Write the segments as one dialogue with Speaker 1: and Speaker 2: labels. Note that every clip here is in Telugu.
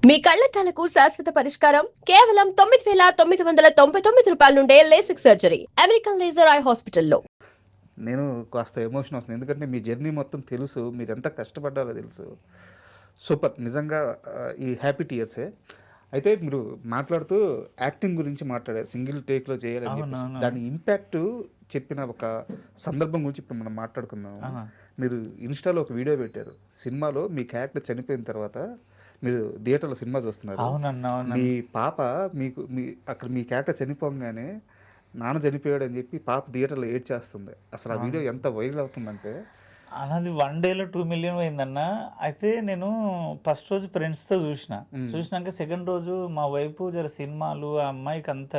Speaker 1: మీ కళ్లద్దాలకు శాశ్వత పరిష్కారం కేవలం 9,999 రూపాయల నుండే LASIK surgery American laser eye హాస్పిటల్లో.
Speaker 2: నేను కాస్త ఎమోషన్ అవుతుంది. ఎందుకంటే మీ జర్నీ మొత్తం తెలుసు. మీరెంత కష్టపడ్డారో తెలుసు. సూపర్. నిజంగా ఈ హ్యాపీ టియర్సే. అయితే మీరు మాట్లాడుతూ యాక్టింగ్ గురించి మాట్లాడారు. సింగిల్ టేక్‌లో చేయాలని చెప్పేసి.
Speaker 3: అవునవును.
Speaker 2: దాని ఇంపాక్ట్ చెప్పిన ఒక సందర్భం గురించి ఇప్పుడు మనం మాట్లాడుకుందాం.
Speaker 3: ఆహా!
Speaker 2: మీరు ఇన్‌స్టాలో ఒక వీడియో పెట్టారు. సినిమాలో మీ క్యారెక్టర్ చనిపోయిన తర్వాత మీరు థియేటర్‌లో సినిమా చూస్తున్నారు.
Speaker 3: అవునన్నా.
Speaker 2: మీ
Speaker 3: అవునన్నా.
Speaker 2: పాప అక్కడ మీ క్యారెక్టర్ చనిపోగానే నాన్న చనిపోయాడని చెప్పి పాప థియేటర్‌లో ఏడ్చేస్తుంది. అసలు ఆ
Speaker 3: అవును.
Speaker 2: వీడియో ఎంత వైరల్ అవుతుందంటే
Speaker 3: అది 1 డేలో 2 మిలియన్ పోయిందన్నా. అయితే నేను ఫస్ట్ రోజు ఫ్రెండ్స్‌తో చూసినా. చూసినాక సెకండ్ రోజు మా వైఫ్ జర సినిమాలు ఆ అమ్మాయికి అంత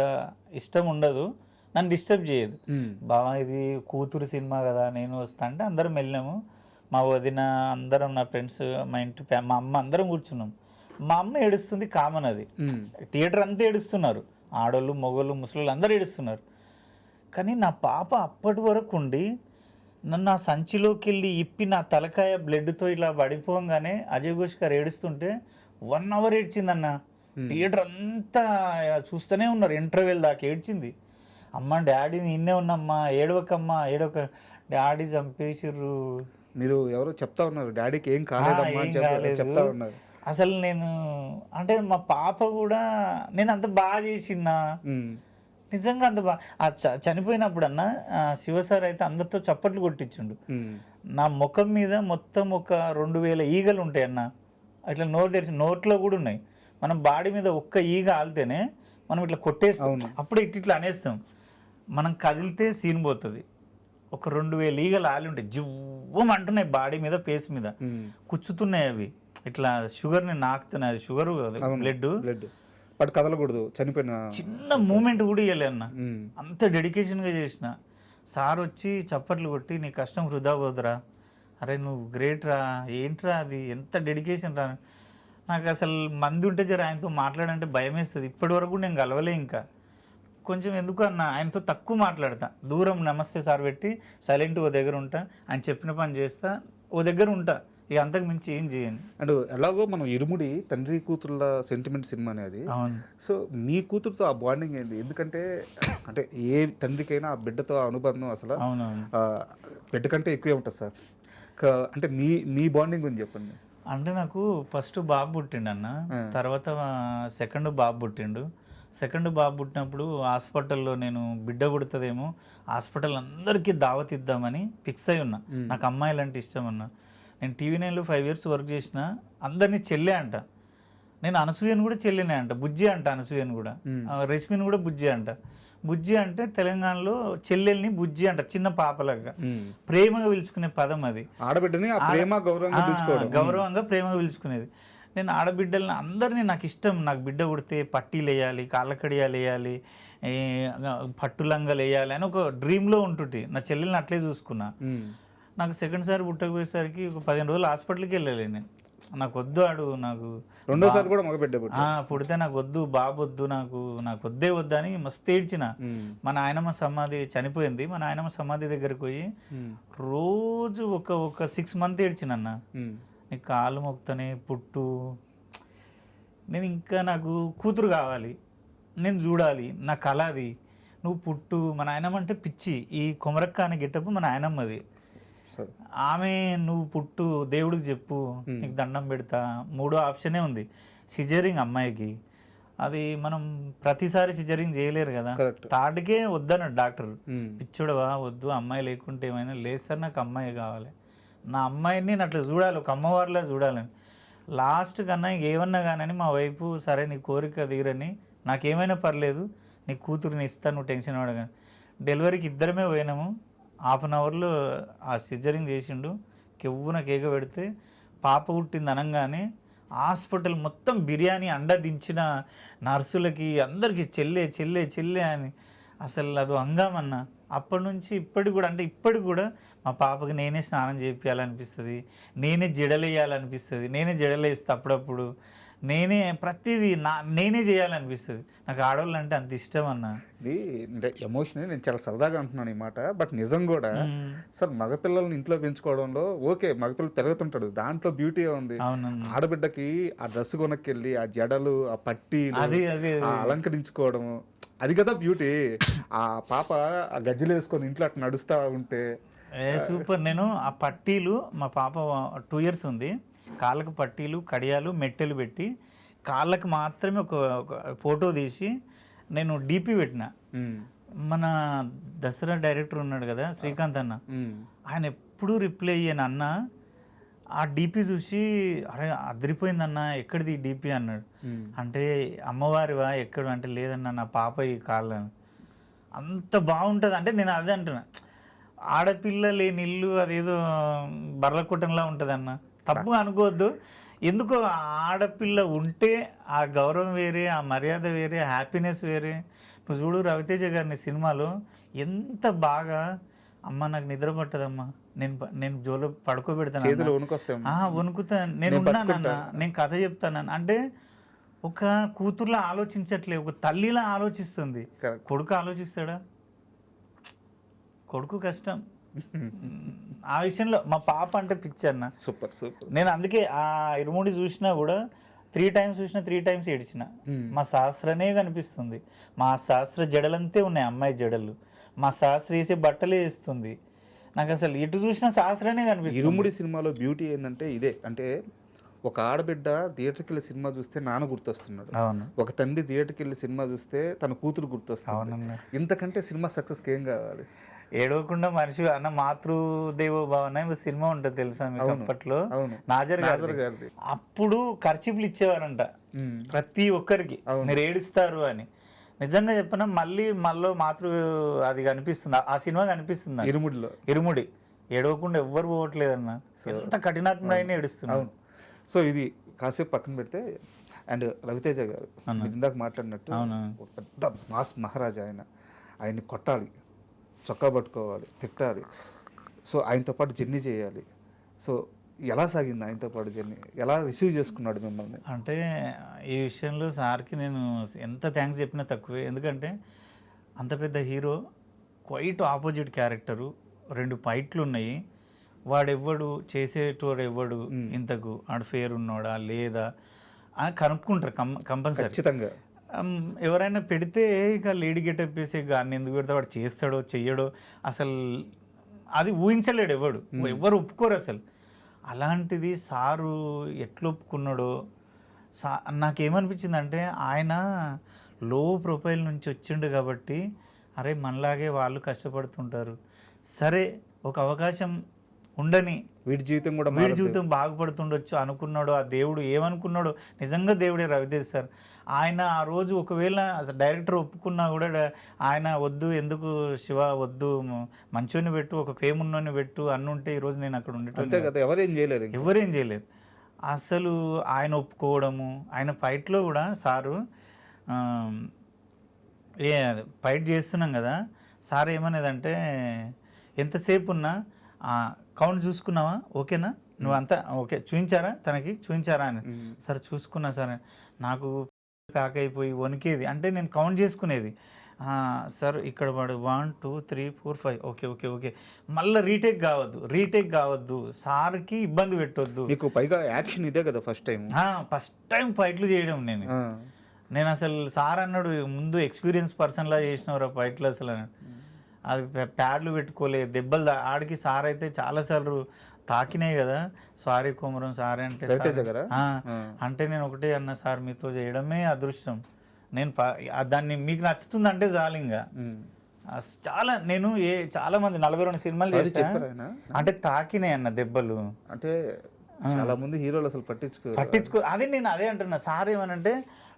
Speaker 3: ఇష్టం ఉండదు. నన్ను డిస్టర్బ్ చేయదు. బావ ఇది కూతురు సినిమా కదా! నేను వస్తా అంటే అందరం వెళ్ళాము. మా వదిన అందరం నా ఫ్రెండ్స్ మా ఇంటి మా అమ్మ అందరం కూర్చున్నాం. మా అమ్మ ఏడుస్తుంది కామన్ అది. థియేటర్ అంతా ఏడుస్తున్నారు. ఆడోళ్ళు, మగోళ్ళు, ముసలోళ్ళు అందరూ ఏడుస్తున్నారు. కానీ నా పాప అప్పటి వరకు ఉండి నన్ను ఆ సంచిలోకెళ్ళి ఇప్పి నా తలకాయ బ్లడ్‌తో ఇలా పడిపోగానే అజయ్ ఘోష్ గారు ఏడుస్తుంటే 1 అవర్ ఏడ్చిందన్న. థియేటర్ అంతా చూస్తూనే ఉన్నారు. ఇంటర్వెల్ దాకా ఏడ్చింది. అమ్మ డాడీ ఈడనే ఉన్నమ్మా ఏడవకమ్మా ఏడవక డాడీ చంపేసిర్రు.
Speaker 2: మీరు ఎవరో చెప్తా ఉన్నారు. డాడీకి ఏం కాలేదమ్మా
Speaker 3: ఏం
Speaker 2: అని
Speaker 3: కాలేదు.
Speaker 2: చెప్తా ఉన్నారు.
Speaker 3: అసలు నేను అంటే మా పాప కూడా నేను అంత బాగా చేసినా నిజంగా అంత బా చనిపోయినప్పుడన్నా శివ సార్ అయితే అందరితో చప్పట్లు కొట్టించిండు. నా ముఖం మీద మొత్తం ఒక 2000 ఈగలు ఉంటాయి అన్న. అట్లా నోరు తెరిచి నోట్లో కూడా ఉన్నాయి. మనం బాడీ మీద ఒక్క ఈగ ఆలితేనే మనం ఇట్లా కొట్టేస్తాం. అప్పుడే ఇట్లా అనేస్తాం. మనం కదిలితే సీన్ పోతుంది. ఒక 2000 ఈగలు ఆలి ఉంటాయి. జువ్వమంటున్నాయి బాడీ మీద, ఫేస్ మీద కుచ్చుతున్నాయి. అవి ఇట్లా షుగర్ని నాకుతున్నాయి. అది షుగర్ బ్లడ్
Speaker 2: బట్ కదలకూడదు. చనిపోయిన
Speaker 3: చిన్న మూమెంట్ కూడా ఇవ్వలే అన్న. అంత డెడికేషన్గా చేసిన. సార్ వచ్చి చప్పట్లు కొట్టి నీ కష్టం వృధా పోదురా, అరే నువ్వు గ్రేట్ రా, ఏంట్రా అది ఎంత డెడికేషన్ రా. నాకు అసలు మంది ఉంటే జర ఆయనతో మాట్లాడంటే భయం వేస్తుంది. ఇప్పటి వరకు నేను కలవలే. ఇంకా కొంచెం ఎందుకు అన్న ఆయనతో తక్కువ మాట్లాడతా. దూరం నమస్తే సార్ పెట్టి సైలెంట్ ఓ దగ్గర ఉంటా. ఆయన చెప్పిన పని చేస్తా, ఓ దగ్గర ఉంటా. ఇక అంతకు మించి ఏం చేయను.
Speaker 2: అండ్ ఎలాగో మనం ఇరుముడి తండ్రి కూతుర్ల సెంటిమెంట్ సినిమా అనేది.
Speaker 3: అవును.
Speaker 2: సో మీ కూతురుతో ఆ బాండింగ్ ఏంటి? ఎందుకంటే అంటే ఏ తండ్రికైనా ఆ బిడ్డతో ఆ అనుబంధం అసలు
Speaker 3: అవునవును.
Speaker 2: బిడ్డ కంటే ఎక్కువే ఉంటుంది సార్. అంటే మీ మీ బాండింగ్ గురించి చెప్పండి.
Speaker 3: అంటే నాకు ఫస్ట్ బాబు పుట్టిండు అన్న. తర్వాత సెకండ్ బాబు పుట్టిండు. సెకండ్ బాబు పుట్టినప్పుడు హాస్పిటల్లో నేను బిడ్డ పుడుతుందేమో హాస్పిటల్ అందరికీ దావత్ ఇద్దామని ఫిక్స్ అయి ఉన్నా. నాకు అమ్మాయిలు అంటే ఇష్టం అన్న. నేను టీవీ నైన్లో 5 years వర్క్ చేసిన. అందరినీ చెల్లె అంట. నేను అనసూయను కూడా చెల్లెనే అంట. బుజ్జి అంట అనసూయను కూడా. రష్మిని కూడా బుజ్జి అంట. బుజ్జి అంటే తెలంగాణలో చెల్లెల్ని బుజ్జి అంట. చిన్న పాపలాగా ప్రేమగా పిలుచుకునే పదం అది.
Speaker 2: ఆడబిడ్డని
Speaker 3: గౌరవంగా ప్రేమగా పిలుచుకునేది. నేను ఆడబిడ్డలని అందరినీ నాకు ఇష్టం. నాకు బిడ్డ పుడితే పట్టీలు వేయాలి, కాళ్ళకడియాలు వేయాలి, పట్టులంగలు వేయాలి అని ఒక డ్రీమ్లో ఉంటుంటే నా చెల్లెల్ని అట్లే చూసుకున్నా. నాకు సెకండ్ సారి పుట్టకపోయేసరికి ఒక 15 రోజులు హాస్పిటల్కి వెళ్ళాలి నేను. నాకు వద్దు ఆడు, నాకు
Speaker 2: రెండోసారి కూడా మగ బిడ్డ
Speaker 3: పుడితే నాకు వద్దు, బాబు వద్దు, నాకు వద్దే వద్దు అని మస్తు ఏడ్చిన. మా నాయనమ్మ సమాధి చనిపోయింది. మా నాయనమ్మ సమాధి దగ్గరికి పోయి రోజు ఒక 6 months ఏడ్చిన అన్న. నీకు కాలు మొక్తనే పుట్టు, నేను ఇంకా నాకు కూతురు కావాలి, నేను చూడాలి, నా కళ అది, నువ్వు పుట్టు. మా నాయనమ్మ అంటే పిచ్చి. ఈ కొమరక్క అనే గెటప్ మా నాయనమ్మది. ఆమె నువ్వు పుట్టు, దేవుడికి చెప్పు, నీకు దండం పెడతా. 3వ ఆప్షనే ఉంది సిజరింగ్ అమ్మాయికి. అది మనం ప్రతిసారి సిజరింగ్ చేయలేరు కదా. థర్డ్కే వద్దన్నాడు డాక్టర్. పిచ్చుడవా వద్దు, అమ్మాయి లేకుంటే ఏమైనా లేదు సార్, నాకు అమ్మాయి కావాలి. నా అమ్మాయిని నేను అట్లా చూడాలి, ఒక అమ్మవారిలా చూడాలని. లాస్ట్ కన్నా ఏమన్నా కానీ మా వైపు సరే నీ కోరిక తీరని, నాకేమైనా పర్లేదు, నీ కూతురుని ఇస్తాను, నువ్వు టెన్షన్ పడగాని. డెలివరీకి ఇద్దరమే పోయినాము. 1/2 hourలో ఆ సిజరింగ్ చేసిండు. కెవ్వున కేక పెడితే పాప పుట్టింది అనగానే హాస్పిటల్ మొత్తం బిర్యానీ అండ దించిన నర్సులకి అందరికీ చెల్లె చెల్లె చెల్లె అని అసలు అది హంగామన్న. అప్పటి నుంచి ఇప్పటికి కూడా, అంటే ఇప్పటికి కూడా మా పాపకి నేనే స్నానం చేయించాలనిపిస్తుంది, నేనే జడలేయాలనిపిస్తుంది, నేనే జడలేస్తా అప్పుడప్పుడు. నేనే ప్రతిదీ నేనే చేయాలనిపిస్తుంది. నాకు ఆడవాళ్ళు అంటే అంత ఇష్టం అన్న.
Speaker 2: ఇది అంటే ఎమోషన్ నేను చాలా సరదాగా అంటున్నాను ఈ మాట. బట్ నిజం కూడా సార్ మగపిల్లల్ని ఇంట్లో పెంచుకోవడంలో ఓకే మగపిల్లలు పెరుగుతుంటాడు, దాంట్లో బ్యూటీ ఉంది.
Speaker 3: అవునన్నా.
Speaker 2: ఆడబిడ్డకి ఆ డ్రెస్ కొనక్కెళ్ళి ఆ జడలు ఆ పట్టీలు
Speaker 3: అది అది
Speaker 2: ఆ అలంకరించుకోవడము అది కదా బ్యూటీ. ఆ పాప ఆ గజ్జలు వేసుకొని ఇంట్లో అట్లా నడుస్తూ ఉంటే
Speaker 3: సూపర్. నేను ఆ పట్టీలు, మా పాప 2 years ఉంది, కాళ్ళకు పట్టీలు, కడియాలు, మెట్టెలు పెట్టి కాళ్ళకు మాత్రమే ఒక ఫోటో తీసి నేను డీపీ పెట్టిన. మన దసరా డైరెక్టర్ ఉన్నాడు కదా శ్రీకాంత్ అన్న, ఆయన ఎప్పుడూ రిప్లై అయ్యాను అన్న. ఆ డీపీ చూసి అరే అదిరిపోయిందన్న, ఎక్కడిది డీపీ అన్నాడు. అంటే అమ్మవారివా ఎక్కడ అంటే లేదన్న నా పాప ఈ కాళ్ళని. అంత బాగుంటుంది అంటే నేను అదే అంటున్నా, ఆడపిల్ల లేని ఇల్లు అదేదో బర్లకుటంలా ఉంటుంది అన్న. తప్పు అనుకోవద్దు. ఎందుకో ఆడపిల్ల ఉంటే ఆ గౌరవం వేరే, ఆ మర్యాద వేరే, హ్యాపీనెస్ వేరే. నువ్వు చూడు రవితేజ గారిని సినిమాలో ఎంత బాగా, అమ్మ నాకు నిద్ర పట్టదమ్మా, నేను జోలో పడుకోబెడతాను, వణుకుతా, నేను ఉన్నానన్న, నేను కథ చెప్తానన్న. అంటే ఒక కూతుర్లా ఆలోచించట్లే, ఒక తల్లిలా ఆలోచిస్తుంది. కొడుకు ఆలోచిస్తాడా? కొడుకు కష్టం. ఆ విషయంలో మా పాప అంటే పిచ్చి అన్న.
Speaker 2: Super super.
Speaker 3: నేను అందుకే ఆ ఇరుముడి చూసినా కూడా 3 times చూసినా 3 times ఏడ్చిన. మా శాస్త్రనే కనిపిస్తుంది, మా శాస్త్ర జడలంతే ఉన్నాయి, అమ్మాయి జడలు, మా శాస్త్ర వేసే బట్టలే వేస్తుంది. నాకు అసలు ఎటు చూసినా శాస్త్రనే కనిపిస్తుంది.
Speaker 2: ఇరుముడి సినిమాలో బ్యూటీ ఏంటంటే ఇదే. అంటే ఒక ఆడబిడ్డ థియేటర్కి వెళ్ళి సినిమా చూస్తే నాన్న గుర్తొస్తున్నాడు, ఒక తండ్రి థియేటర్కి వెళ్ళి సినిమా చూస్తే తన కూతురు గుర్తొస్తుంది. ఇంతకంటే సినిమా సక్సెస్కి ఏం కావాలి?
Speaker 3: ఏడవకుండా మనిషి అన్న మాతృదేవో భవన సినిమా ఉంటుంది తెలుసా మీకు అప్పట్లో, నాజర్ గారిది. అప్పుడు ఖర్చులు ఇచ్చేవారంట ప్రతి ఒక్కరికి, మీరు ఏడుస్తారు అని. నిజంగా చెప్పిన మళ్ళీ మాతృ అది కనిపిస్తుంది, ఆ సినిమా కనిపిస్తుంది ఇరుముడి. ఏడవకుండా ఎవ్వరు పోవట్లేదన్న, ఎంత కఠినాత్ముడైనా ఏడుస్తున్నాడు.
Speaker 2: సో ఇది కాసేపు పక్కన పెడితే, అండ్ రవితేజ గారు ఇందాక మాట్లాడినట్టు ఒక పెద్ద మాస్ మహారాజా ఆయన్ని కొట్టాలి, చొక్కా పట్టుకోవాలి, తిట్టాలి. సో ఆయనతో పాటు జర్నీ చేయాలి. సో ఎలా సాగింది ఆయనతో పాటు జర్నీ? ఎలా రిసీవ్ చేసుకున్నాడు మిమ్మల్ని?
Speaker 3: అంటే ఈ విషయంలో సార్కి నేను ఎంత థ్యాంక్స్ చెప్పినా తక్కువే. ఎందుకంటే అంత పెద్ద హీరో, క్వైట్ ఆపోజిట్ క్యారెక్టరు, 2 ఫైట్లు ఉన్నాయి, వాడెవ్వడు చేసేటోడు ఎవ్వడు, ఇంతకు ఆడు ఫేర్ ఉన్నాడా లేదా అని కనుక్కుంటారు కంపల్సరీ ఖచ్చితంగా. ఎవరైనా పెడితే ఇక లేడీ గెటప్ వేసే గాన్ని ఎందుకు పెడితే వాడు చేస్తాడో చెయ్యడో అసలు అది ఊహించలేడు ఎవరు ఒప్పుకోరు అసలు. అలాంటిది సారు ఎట్లా ఒప్పుకున్నాడో నాకేమనిపించిందంటే, ఆయన లో ప్రొఫైల్ నుంచి వచ్చిండు కాబట్టి అరే మనలాగే వాళ్ళు కష్టపడుతుంటారు, సరే ఒక అవకాశం ఉండని, వీడి జీవితం బాగుపడుతుండొచ్చు అనుకున్నాడు. ఆ దేవుడు ఏమనుకున్నాడో, నిజంగా దేవుడే రవితేజ్ సార్. ఆయన ఆ రోజు ఒకవేళ అసలు డైరెక్టర్ ఒప్పుకున్నా కూడా ఆయన వద్దు, ఎందుకు శివ వద్దు, మంచోని పెట్టు, ఒక ఫేమ్ ఉన్నోని పెట్టు అన్నుంటే ఈరోజు నేను అక్కడ ఉండేటోని. ఎవరేం చేయలేరు అసలు. ఆయన ఒప్పుకోవడము, ఆయన ఫైట్లో కూడా సారు ఫైట్ చేస్తున్నాం కదా, సార్ ఏమనేదంటే ఎంతసేపు ఉన్నా కౌంట్ చూసుకున్నావా, ఓకేనా, నువ్వు అంతా ఓకే, చూపించారా అని. సార్ చూసుకున్నా సార్, నాకు ప్యాక్ అయిపోయి వణికేది, అంటే నేను కౌంట్ చేసుకునేది. సార్ ఇక్కడ వాడు 1 2 3 4 5 ఓకే ఓకే ఓకే, మళ్ళీ రీటేక్ కావద్దు, సార్కి ఇబ్బంది పెట్టొద్దు.
Speaker 2: మీకు పైగా యాక్షన్ ఇదే కదా ఫస్ట్
Speaker 3: టైం ఫైట్లు చేయడం నేను అసలు. సార్ అన్నాడు ముందు ఎక్స్పీరియన్స్ పర్సన్లా చేసినవరా ఫైట్లు అసలు అని. అది ప్యాడ్లు పెట్టుకోలేదు, దెబ్బలు ఆడికి సార్ అయితే చాలాసార్లు తాకినాయి కదా. సారీ కుమరం సారీ అంటే నేను ఒకటే అన్నా, సార్ మీతో చేయడమే అదృష్టం, నేను దాన్ని మీకు నచ్చుతుంది అంటే చాలు. ఇంకా నేను చాలా మంది 42 సినిమాలు చేశాను, అంటే తాకినాయి అన్న దెబ్బలు.
Speaker 2: అంటే చాలా మంది హీరోలు అసలు పట్టించుకో
Speaker 3: అదే నేను అదే అంటున్నా. సార్ ఏమనంటే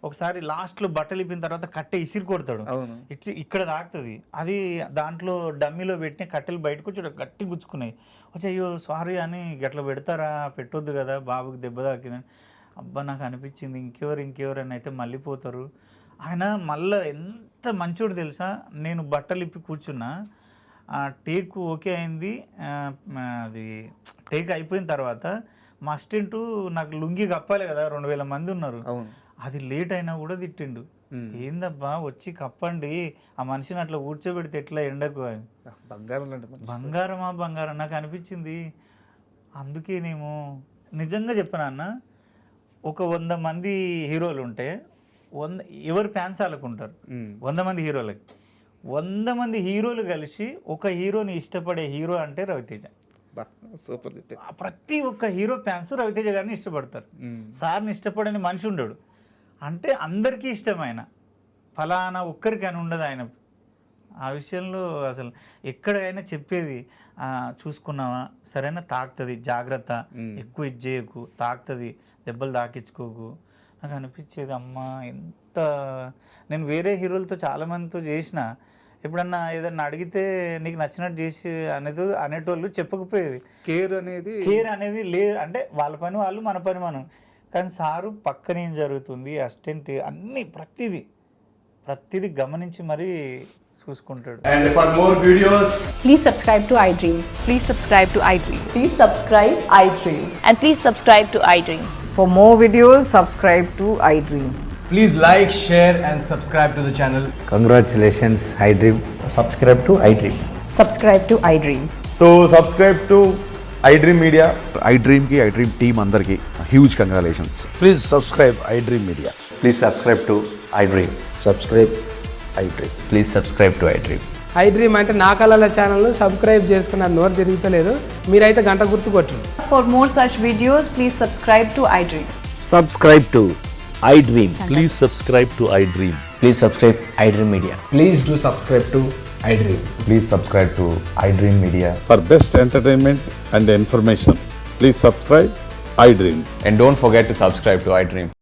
Speaker 3: ఒకసారి లాస్ట్లో బట్టలు ఇప్పిన తర్వాత కట్టె ఇసిరి కొడతాడు, ఇక్కడ తాకుతుంది, అది దాంట్లో డమ్మీలో పెట్టిన కట్టెలు బయటకు వచ్చి గట్టి గుచ్చుకున్నాయి. వచ్చి అయ్యో సారీ అని గట్లా పెడతారా, పెట్టొద్దు కదా, బాబుకి దెబ్బ తాకిందని. అబ్బా నాకు అనిపించింది ఇంకెవరు అని అయితే మళ్ళీ పోతారు. ఆయన మళ్ళీ ఎంత మంచోడు తెలుసా, నేను బట్టలు ఇప్పి కూర్చున్నా, టేక్ ఓకే అయింది, అది టేక్ అయిపోయిన తర్వాత మా అసిస్టెంట్ నాకు లుంగి కప్పాలి కదా, 2000 మంది ఉన్నారు,
Speaker 2: అవును.
Speaker 3: అది లేట్ అయినా కూడా తిట్టిండు. ఏందబ్బా వచ్చి కప్పండి, ఆ మనిషిని అట్లా కూర్చోబెడితే ఎట్లా ఎండకు అని.
Speaker 2: బంగారం లాంటి మనిషి.
Speaker 3: బంగారమా బంగారం నాకు అనిపించింది. అందుకే నేను నిజంగా చెప్పాను అన్న, ఒక 100 మంది హీరోలు ఉంటే ఎవరు ఫ్యాన్స్ వాళ్ళకుంటారు, 100 మంది హీరోలకి. 100 మంది హీరోలు కలిసి ఒక హీరోని ఇష్టపడే హీరో అంటే రవితేజ.
Speaker 2: సూపర్.
Speaker 3: ప్రతి ఒక్క హీరో ఫ్యాన్స్ రవితేజ గారిని ఇష్టపడతారు. సార్ని ఇష్టపడని మనిషి ఉండడు. అంటే అందరికీ ఇష్టమైన ఫలానా ఒక్కరికి అని ఉండదు ఆయన. ఆ విషయంలో అసలు ఎక్కడైనా చెప్పేది, చూసుకున్నావా సరైన తాకుతుంది, జాగ్రత్త, ఎక్కువ ఇది చేయకు, తాకుతుంది, దెబ్బలు తాకించుకోకు. నాకు అనిపించేది అమ్మా ఎంత, నేను వేరే హీరోలతో చాలామందితో చేసిన, ఎప్పుడన్నా ఏదన్నా అడిగితే నీకు నచ్చినట్టు చేసి అనేటోళ్ళు చెప్పకపోయేది.
Speaker 2: కేర్ అనేది
Speaker 3: లేదు, అంటే వాళ్ళ పని వాళ్ళు, మన పని మనం. కానీ సారు పక్కన ఏం జరుగుతుంది, అసిస్టెంట్ అన్నీ ప్రతిదీ గమనించి మరీ చూసుకుంటాడు.
Speaker 4: And for more videos,
Speaker 1: Please subscribe to iDream.
Speaker 5: Please subscribe to iDream.
Speaker 1: Please subscribe iDream.
Speaker 5: And please subscribe to iDream.
Speaker 6: For more videos, subscribe to iDream.
Speaker 4: please like, share and subscribe to the channel.
Speaker 7: Congratulations, iDream.
Speaker 4: Subscribe to iDream.
Speaker 6: Subscribe to iDream.
Speaker 4: So subscribe to iDream Media.
Speaker 8: iDream team అందరికి huge congratulations.
Speaker 7: Please subscribe iDream Media.
Speaker 9: Please subscribe to iDream.
Speaker 7: Subscribe iDream.
Speaker 9: Please subscribe to iDream.
Speaker 10: iDream అంటే నా కళల ఛానల్ను సబ్స్క్రైబ్ చేసుకున్న నోరు తిరుగుతలేదు, మీరైతే గంట గుర్తు కొట్టండి.
Speaker 5: For more such videos, please subscribe to iDream.
Speaker 9: Subscribe to iDream.
Speaker 11: Please subscribe to iDream.
Speaker 9: Please subscribe iDream Media.
Speaker 4: Please do subscribe to iDream.
Speaker 9: Please subscribe to iDream Media.
Speaker 8: For best entertainment and information, please subscribe iDream.
Speaker 9: And don't forget to subscribe to iDream.